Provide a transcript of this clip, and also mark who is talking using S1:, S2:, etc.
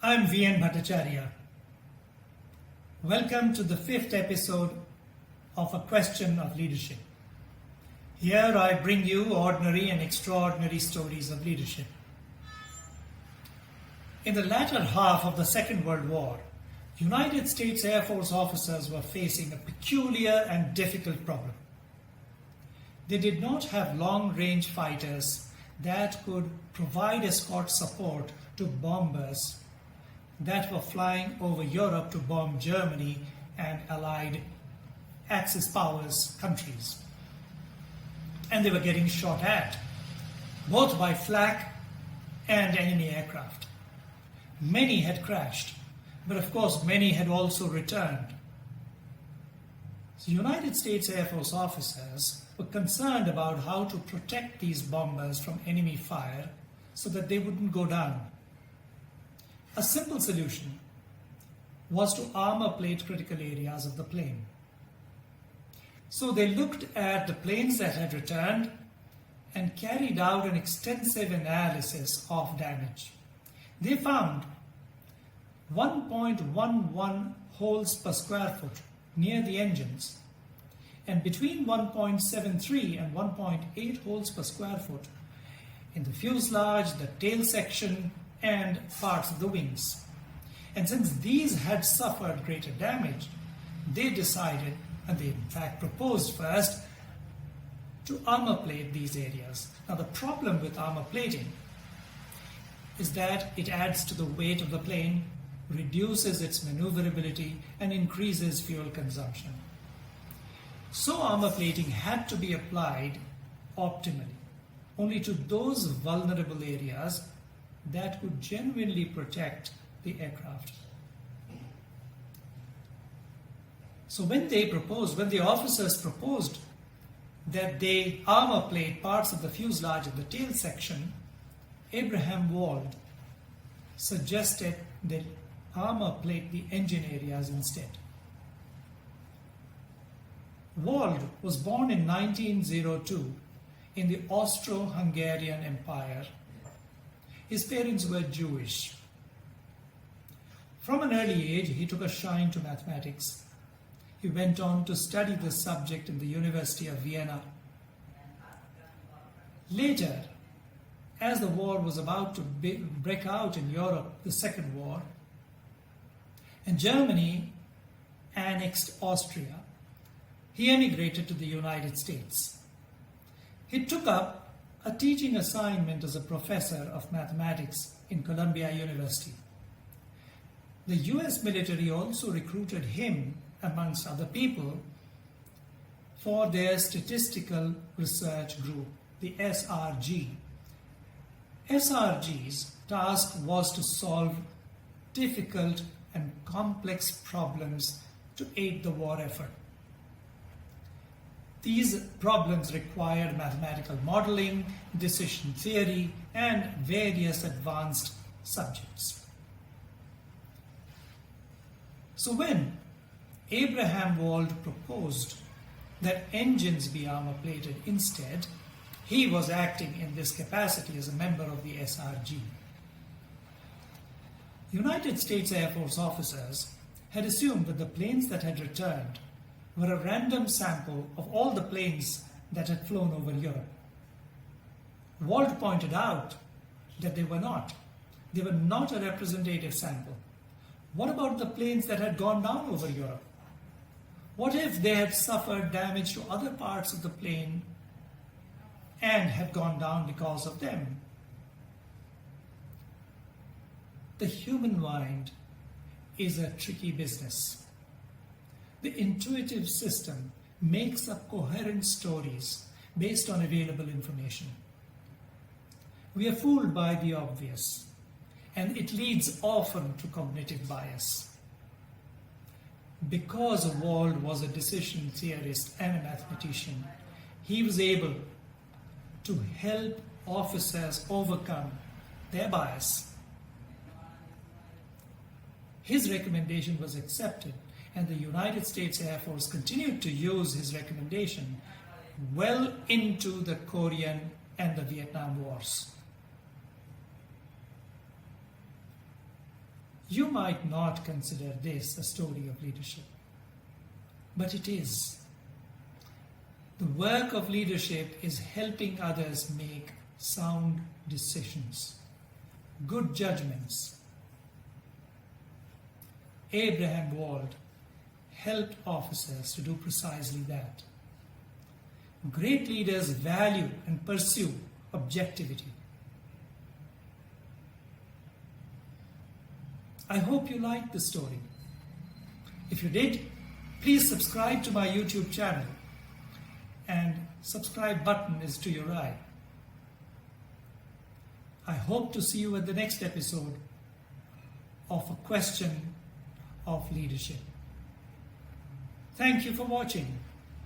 S1: I'm VN Bhattacharya. Welcome to the 5th episode of A Question of Leadership. Here I bring you ordinary and extraordinary stories of leadership. In the latter half of the Second World War, United States Air Force officers were facing a peculiar and difficult problem. They did not have long-range fighters that could provide escort support to bombers that were flying over Europe to bomb Germany and Allied Axis powers countries. And they were getting shot at, both by flak and enemy aircraft. Many had crashed, but of course many had also returned. So United States Air Force officers were concerned about how to protect these bombers from enemy fire so that they wouldn't go down. A simple solution was to armor plate critical areas of the plane. So they looked at the planes that had returned and carried out an extensive analysis of damage. They found 1.11 holes per square foot near the engines and between 1.73 and 1.8 holes per square foot in the fuselage, the tail section, and parts of the wings. And since these had suffered greater damage, they decided, and they in fact proposed first, to armor plate these areas. Now the problem with armor plating is that it adds to the weight of the plane, reduces its maneuverability, and increases fuel consumption. So armor plating had to be applied optimally, only to those vulnerable areas that would genuinely protect the aircraft. So when the officers proposed that they armor plate parts of the fuselage and the tail section, Abraham Wald suggested they armor plate the engine areas instead. Wald was born in 1902 in the Austro-Hungarian Empire. His parents were Jewish. From an early age, he took a shine to mathematics. He went on to study this subject in the University of Vienna. Later, as the war was about to break out in Europe, the Second War, and Germany annexed Austria, he emigrated to the United States. He took up a teaching assignment as a professor of mathematics in Columbia University. The US military also recruited him, amongst other people, for their statistical research group, the SRG. SRG's task was to solve difficult and complex problems to aid the war effort. These problems required mathematical modeling, decision theory, and various advanced subjects. So when Abraham Wald proposed that engines be armor plated instead, he was acting in this capacity as a member of the SRG. United States Air Force officers had assumed that the planes that had returned were a random sample of all the planes that had flown over Europe. Wald pointed out that they were not. They were not a representative sample. What about the planes that had gone down over Europe? What if they had suffered damage to other parts of the plane and had gone down because of them? The human mind is a tricky business. The intuitive system makes up coherent stories based on available information. We are fooled by the obvious, and it leads often to cognitive bias. Because Wald was a decision theorist and a mathematician, he was able to help officers overcome their bias. His recommendation was accepted, and the United States Air Force continued to use his recommendation well into the Korean and the Vietnam Wars. You might not consider this a story of leadership, but it is. The work of leadership is helping others make sound decisions, good judgments. Abraham Wald helped officers to do precisely that. Great leaders value and pursue objectivity. I hope you liked the story. If you did, please subscribe to my YouTube channel, and subscribe button is to your right. I hope to see you at the next episode of A Question of Leadership. Thank you for watching.